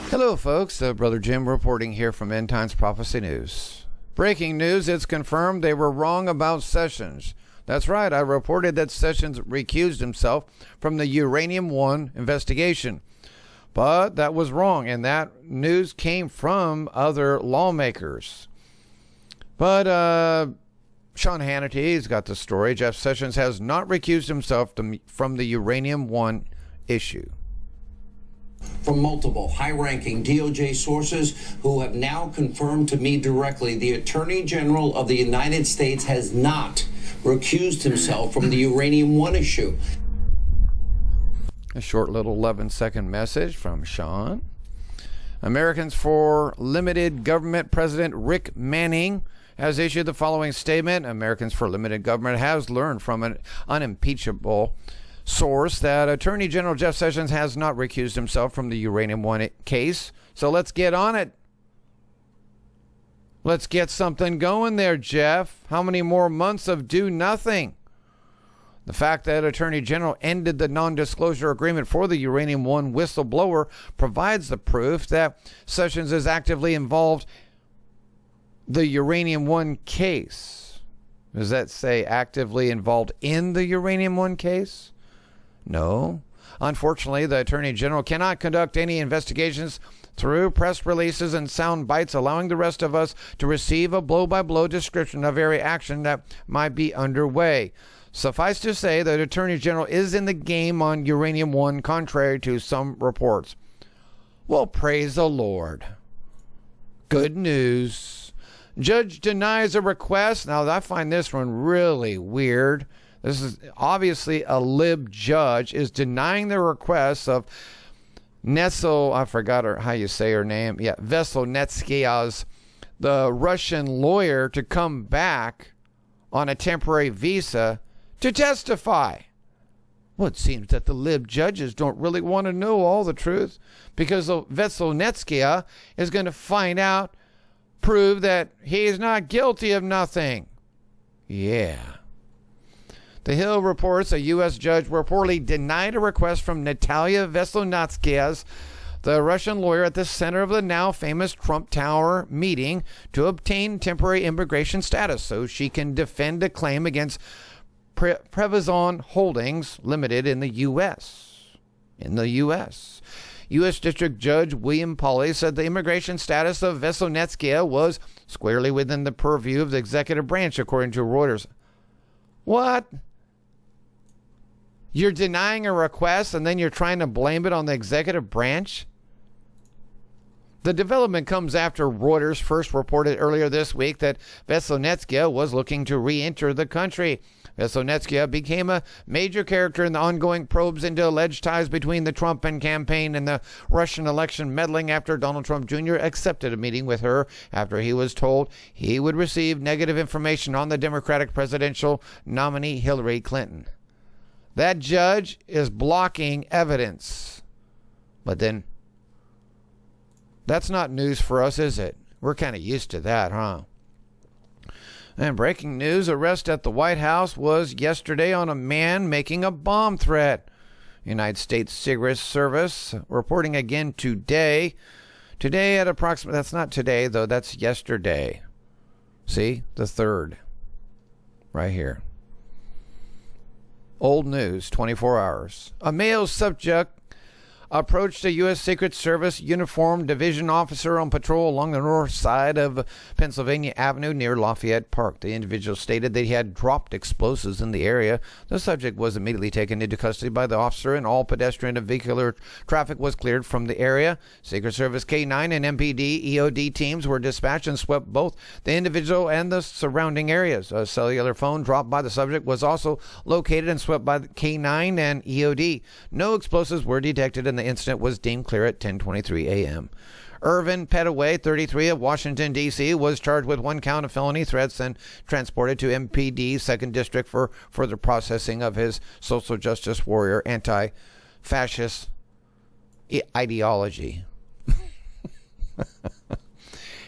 Hello, folks. Brother Jim reporting here from End Times Prophecy News. Breaking news, it's confirmed they were wrong about Sessions. That's right, I reported that Sessions recused himself from the Uranium One investigation. But that was wrong, and that news came from other lawmakers. But Sean Hannity's got the story. Jeff Sessions has not recused himself from the Uranium One issue. From multiple high-ranking DOJ sources who have now confirmed to me directly the Attorney General of the United States has not recused himself from the Uranium One issue. A short little 11-second message from Sean. Americans for Limited Government President Rick Manning has issued the following statement. Americans for Limited Government has learned from an unimpeachable source that Attorney General Jeff Sessions has not recused himself from the Uranium One case. So let's get on it. Let's get something going there, Jeff. How many more months of do nothing? The fact that Attorney General ended the non-disclosure agreement for the Uranium One whistleblower provides the proof that Sessions is actively involved in the Uranium One case. Does that say actively involved in the Uranium One case? No. Unfortunately, the Attorney General cannot conduct any investigations through press releases and sound bites, allowing the rest of us to receive a blow-by-blow description of every action that might be underway. Suffice to say that Attorney General is in the game on Uranium One, contrary to some reports. Well, praise the Lord. Good news. Judge denies a request. Now, I find this one really weird. This is obviously a lib judge is denying the request of I forgot how you say her name. Yeah, Veselnitskaya's, the Russian lawyer, to come back on a temporary visa to testify. Well, it seems that the lib judges don't really want to know all the truth, because Veselnitskaya is going to prove that he is not guilty of nothing. Yeah. The Hill reports a U.S. judge reportedly denied a request from Natalia Veselnitskaya, the Russian lawyer at the center of the now famous Trump Tower meeting, to obtain temporary immigration status so she can defend a claim against Previzon Holdings Limited in the U.S. U.S. District Judge William Pauley said the immigration status of Veselnitskaya was squarely within the purview of the executive branch, according to Reuters. What? You're denying a request and then you're trying to blame it on the executive branch? The development comes after Reuters first reported earlier this week that Veselnitskaya was looking to re-enter the country. Veselnitskaya became a major character in the ongoing probes into alleged ties between the Trump campaign and the Russian election meddling after Donald Trump Jr. accepted a meeting with her after he was told he would receive negative information on the Democratic presidential nominee Hillary Clinton. That judge is blocking evidence. But then, that's not news for us, is it? We're kind of used to that, huh? And breaking news, arrest at the White House was yesterday on a man making a bomb threat. United States Secret Service reporting again today. Today at approximately, that's not today though, that's yesterday. See, the 3rd. Right here. Old news, 24 hours. A male subject approached a U.S. Secret Service uniformed division officer on patrol along the north side of Pennsylvania Avenue near Lafayette Park. The individual stated that he had dropped explosives in the area. The subject was immediately taken into custody by the officer, and all pedestrian and vehicular traffic was cleared from the area. Secret Service K-9 and MPD EOD teams were dispatched and swept both the individual and the surrounding areas. A cellular phone dropped by the subject was also located and swept by the K-9 and EOD. No explosives were detected, and the incident was deemed clear at 10:23 a.m. Irvin Petaway, 33, of Washington, D.C., was charged with 1 count of felony threats and transported to MPD 2nd District for further processing of his social justice warrior anti-fascist ideology.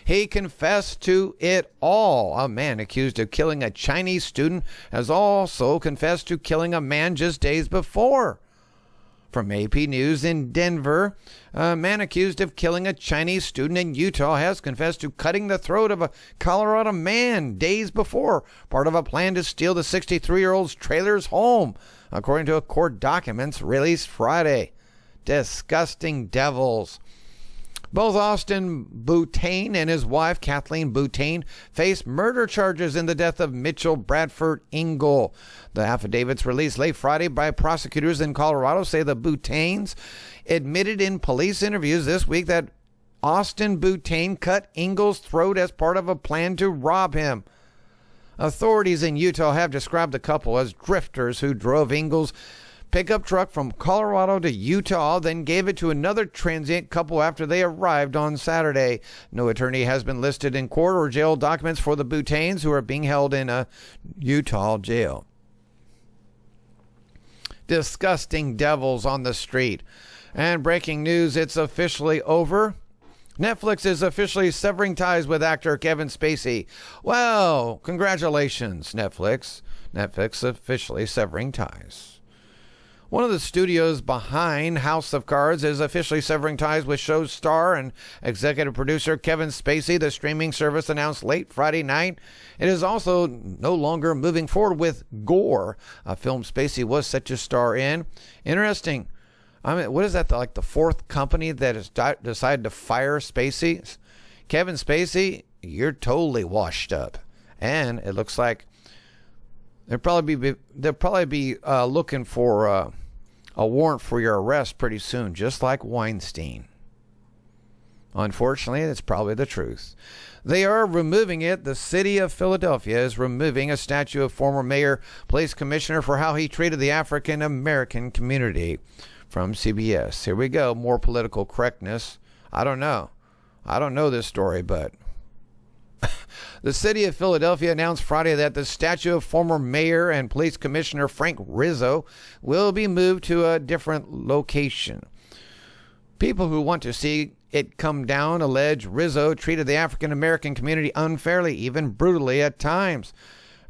He confessed to it all. A man accused of killing a Chinese student has also confessed to killing a man just days before. From AP News in Denver, a man accused of killing a Chinese student in Utah has confessed to cutting the throat of a Colorado man days before, part of a plan to steal the 63-year-old's trailer's home, according to court documents released Friday. Disgusting devils. Both Austin Butane and his wife, Kathleen Butane, face murder charges in the death of Mitchell Bradford Engel. The affidavits released late Friday by prosecutors in Colorado say the Butanes admitted in police interviews this week that Austin Butane cut Engel's throat as part of a plan to rob him. Authorities in Utah have described the couple as drifters who drove Engel's pickup truck from Colorado to Utah, then gave it to another transient couple after they arrived on Saturday. No attorney has been listed in court or jail documents for the Butanes, who are being held in a Utah jail. Disgusting devils on the street. And breaking news, it's officially over. Netflix is officially severing ties with actor Kevin Spacey. Well, congratulations, Netflix. Netflix officially severing ties. One of the studios behind House of Cards is officially severing ties with show star and executive producer Kevin Spacey, the streaming service announced late Friday night. It is also no longer moving forward with Gore, a film Spacey was set to star in. Interesting. I mean, what is that, like the fourth company that has decided to fire Spacey? Kevin Spacey, you're totally washed up. And it looks like they'll probably be looking for a warrant for your arrest pretty soon, just like Weinstein. Unfortunately, that's probably the truth. They are removing it. The city of Philadelphia is removing a statue of former mayor, police commissioner for how he treated the African American community. From CBS. Here we go. More political correctness. I don't know this story, but the city of Philadelphia announced Friday that the statue of former mayor and police commissioner Frank Rizzo will be moved to a different location. People who want to see it come down allege Rizzo treated the African American community unfairly, even brutally at times.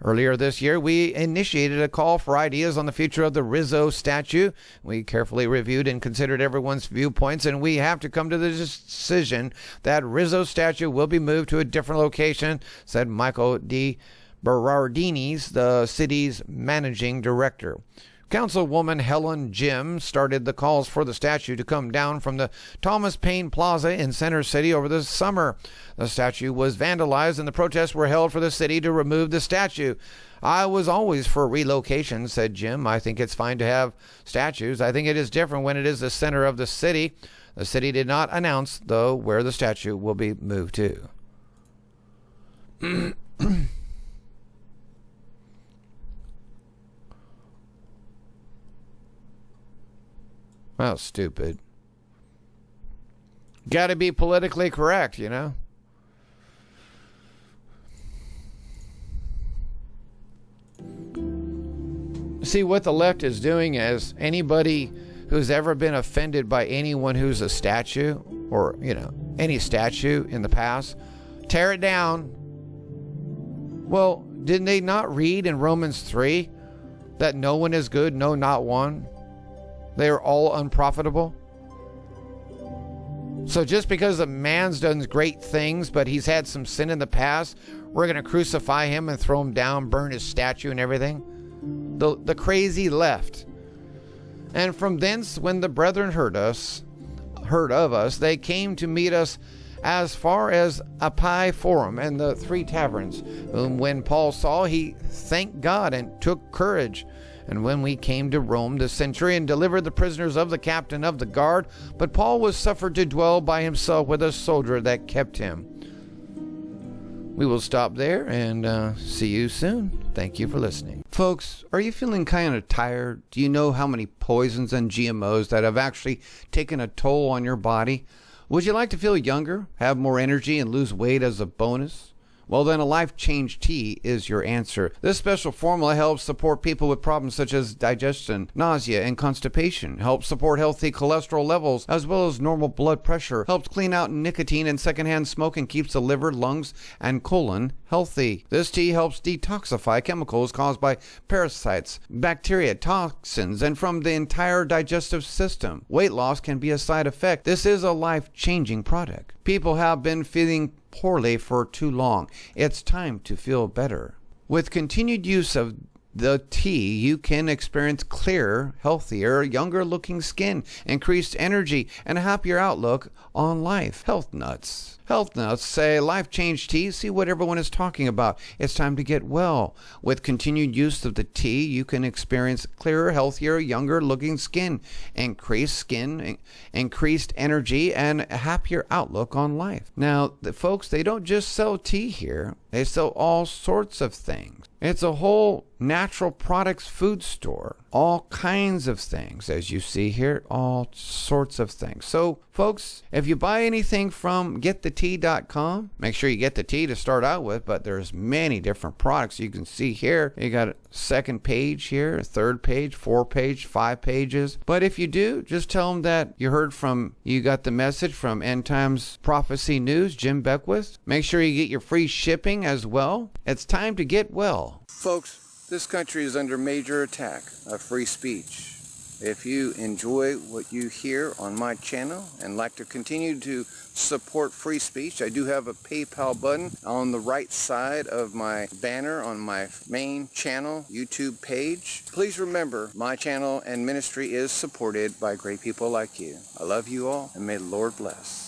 Earlier this year, we initiated a call for ideas on the future of the Rizzo statue. We carefully reviewed and considered everyone's viewpoints, and we have to come to the decision that Rizzo statue will be moved to a different location, said Michael D. Berardinis, the city's managing director. Councilwoman Helen Jim started the calls for the statue to come down from the Thomas Paine Plaza in Center City over the summer. The statue was vandalized and the protests were held for the city to remove the statue. I was always for relocation, said Jim. I think it's fine to have statues. I think it is different when it is the center of the city. The city did not announce, though, where the statue will be moved to. Well, stupid. Got to be politically correct, you know? See, what the left is doing is anybody who's ever been offended by anyone who's a statue or, you know, any statue in the past, tear it down. Well, didn't they not read in Romans 3 that no one is good, no, not one? They are all unprofitable. So just because a man's done great things, but he's had some sin in the past, we're going to crucify him and throw him down, burn his statue and everything? The crazy left. And from thence, when the brethren heard of us, they came to meet us as far as Appi Forum and the three taverns, whom when Paul saw, he thanked God and took courage. And when we came to Rome, the centurion delivered the prisoners of the captain of the guard, but Paul was suffered to dwell by himself with a soldier that kept him. We will stop there and see you soon. Thank you for listening. Folks, are you feeling kind of tired? Do you know how many poisons and GMOs that have actually taken a toll on your body? Would you like to feel younger, have more energy, and lose weight as a bonus? Well, then a Life Change Tea is your answer. This special formula helps support people with problems such as digestion, nausea, and constipation, helps support healthy cholesterol levels as well as normal blood pressure, helps clean out nicotine and secondhand smoke, and keeps the liver, lungs, and colon healthy. This tea helps detoxify chemicals caused by parasites, bacteria, toxins, and from the entire digestive system. Weight loss can be a side effect. This is a life-changing product. People have been feeling poorly for too long. It's time to feel better. With continued use of the tea, you can experience clearer, healthier, younger looking skin, increased energy, and a happier outlook on life. Health nuts. Health nuts say Life Change Tea. See what everyone is talking about. It's time to get well. With continued use of the tea, you can experience clearer, healthier, younger looking skin, increased energy, and a happier outlook on life. Now, folks, they don't just sell tea here. They sell all sorts of things. It's a whole natural products food store. All kinds of things, as you see here, all sorts of things. So, folks, if you buy anything from getthetea.com, make sure you get the tea to start out with, but there's many different products you can see here. You got a second page here, a third page, 4 page, 5 pages. But if you do, just tell them that you got the message from End Times Prophecy News, Jim Beckwith. Make sure you get your free shipping as well. It's time to get well. Folks, this country is under major attack of free speech. If you enjoy what you hear on my channel and like to continue to support free speech, I do have a PayPal button on the right side of my banner on my main channel YouTube page. Please remember, my channel and ministry is supported by great people like you. I love you all, and may the Lord bless.